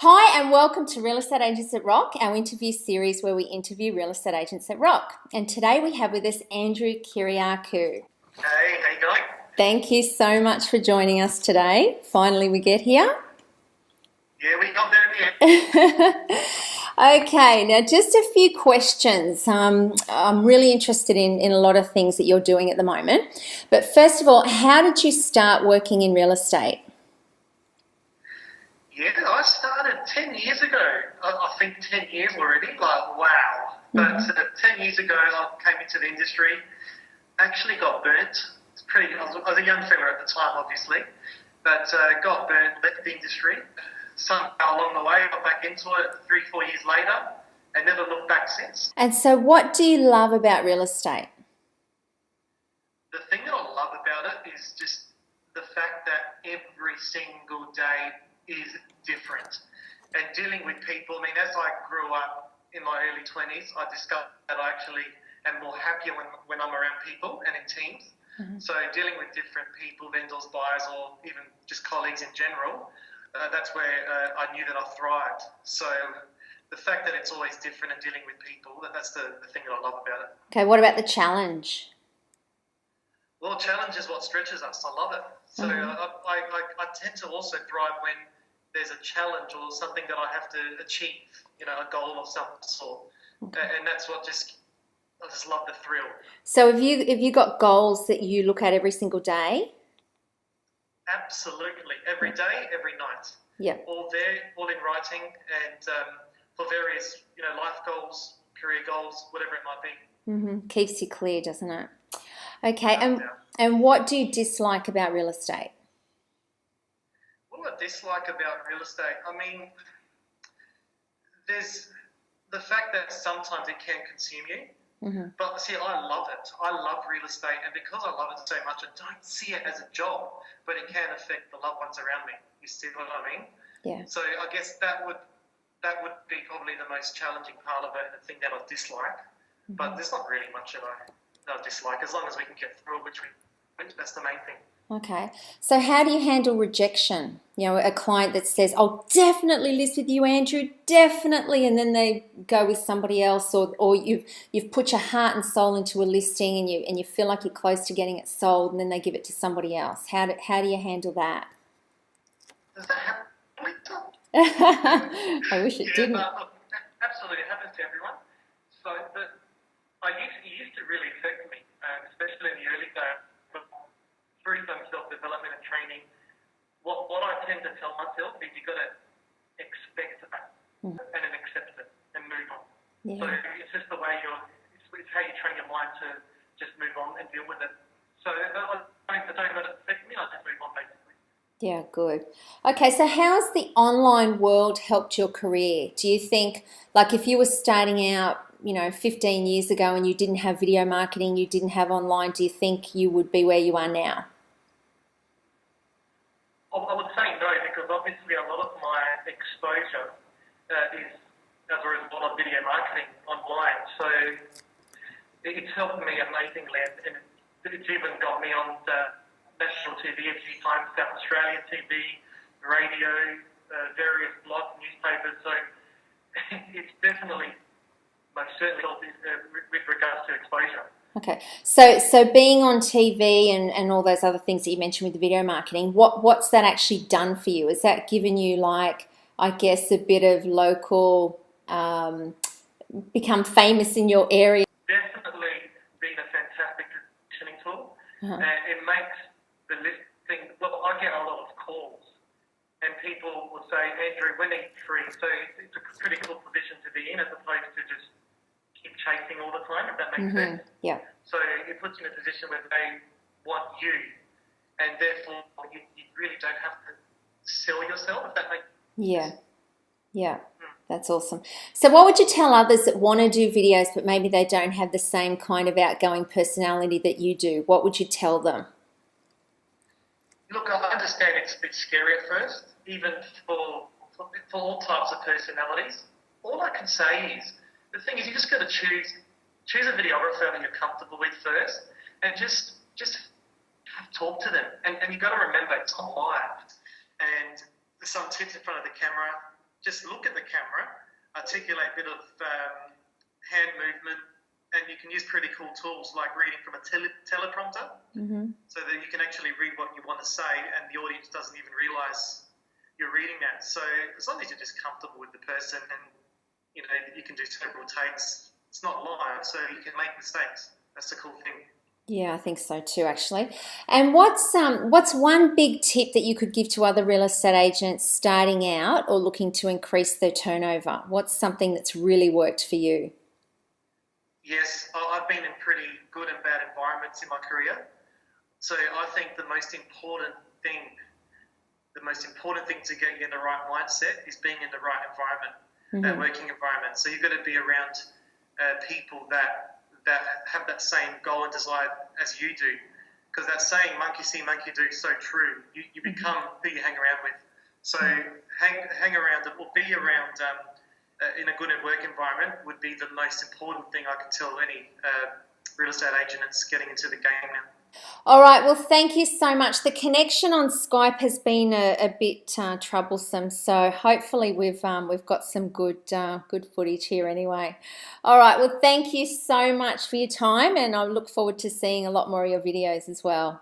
Hi and welcome to Real Estate Agents that Rock, our interview series where we interview real estate agents that rock. And today we have with us Andrew Kyriacou. Hey, how you going? Thank you so much for joining us today. Finally we get here. Yeah, we got there in the end. Okay, now just a few questions. I'm really interested in a lot of things that you're doing at the moment. But first of all, how did you start working in real estate? Yeah, I started 10 years ago. I think 10 years already, like wow. But 10 years ago I came into the industry, actually got burnt. I was a young fella at the time, obviously, but got burnt, left the industry. Somehow along the way, got back into it 3-4 years later and never looked back since. And so what do you love about real estate? The thing that I love about it is just the fact that every single day is different. And dealing with people, I mean, as I grew up in my early 20s, I discovered that I actually am more happier when I'm around people and in teams. So dealing with different people, vendors, buyers, or even just colleagues in general, that's where I knew that I thrived. So the fact that it's always different and dealing with people, that's the thing that I love about it. Okay, what about the challenge? Well, challenge is what stretches us. I love it. So I tend to also thrive when there's a challenge or something that I have to achieve, a goal of some sort. And that's what I just love the thrill. So have you got goals that you look at every single day? Absolutely. Every day, every night. Yeah. All there, all in writing, and for various, life goals, career goals, whatever it might be. Keeps you clear, doesn't it? Okay, and what do you dislike about real estate? What do I dislike about real estate? I mean, there's the fact that sometimes it can consume you. But see, I love it. I love real estate, and because I love it so much, I don't see it as a job, but it can affect the loved ones around me. You see what I mean? Yeah. So I guess that would be probably the most challenging part of it, and the thing that I dislike. But there's not really much that I dislike, as long as we can get through it, that's the main thing. Okay. So how do you handle rejection? A client that says, "I'll definitely list with you, Andrew, definitely," and then they go with somebody else, or you've put your heart and soul into a listing and you feel like you're close to getting it sold, and then they give it to somebody else. How do you handle that? Does that happen? I wish it didn't. Look, absolutely, it happens to everyone. So, but it used to really affect me, especially in the early days. Through some self-development and training, what I tend to tell myself is you've got to expect that and then accept it and move on. Yeah. So it's just the way it's how you train your mind to just move on and deal with it. So I don't let it affect me, I just move on basically. Yeah, good. Okay, so how's the online world helped your career? Do you think, like if you were starting out 15 years ago and you didn't have video marketing, you didn't have online, do you think you would be where you are now? I would say no, because obviously a lot of my exposure is as a result of video marketing online. So it's helped me amazingly, and it's even got me on national TV a few times, South Australian TV, radio, various blogs, newspapers. So it's definitely most certainly helped with regards to exposure. Okay, so being on TV and all those other things that you mentioned with the video marketing, what's that actually done for you? Has that given you, like, I guess, a bit of local, become famous in your area? Definitely been a fantastic positioning tool. And it makes the listing, well, I get a lot of calls and people will say, Andrew, when are you free? So it's a pretty cool position to be in as opposed to just keep chasing all the time, if that makes sense. Yeah. So it puts you in a position where they want you, and therefore you really don't have to sell yourself, if that makes sense. Yeah. That's awesome. So what would you tell others that want to do videos but maybe they don't have the same kind of outgoing personality that you do? What would you tell them? Look, I understand it's a bit scary at first, even for all types of personalities. All I can say is, the thing is, you just got to choose a videographer that you're comfortable with first, and just talk to them. And you've got to remember, it's not live. And there's some tips in front of the camera. just look at the camera, articulate a bit of hand movement, and you can use pretty cool tools like reading from a teleprompter, so that you can actually read what you want to say and the audience doesn't even realize you're reading that. So as long as you're just comfortable with the person, and you know, you can do several takes. It's not live, so you can make mistakes. That's the cool thing. Yeah, I think so too, actually. And what's one big tip that you could give to other real estate agents starting out or looking to increase their turnover? What's something that's really worked for you? Yes, I've been in pretty good and bad environments in my career. So I think the most important thing to get you in the right mindset is being in the right environment, that working environment. So you've got to be around people that have that same goal and desire as you do. Because that saying, monkey see, monkey do, is so true. You become who you hang around with. So hang around or be around in a good work environment would be the most important thing I can tell any real estate agent that's getting into the game now. All right, well, thank you so much. The connection on Skype has been a bit troublesome, so hopefully we've got some good footage here anyway. All right, well, thank you so much for your time, and I look forward to seeing a lot more of your videos as well.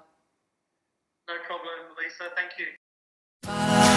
No problem, Lisa. Thank you.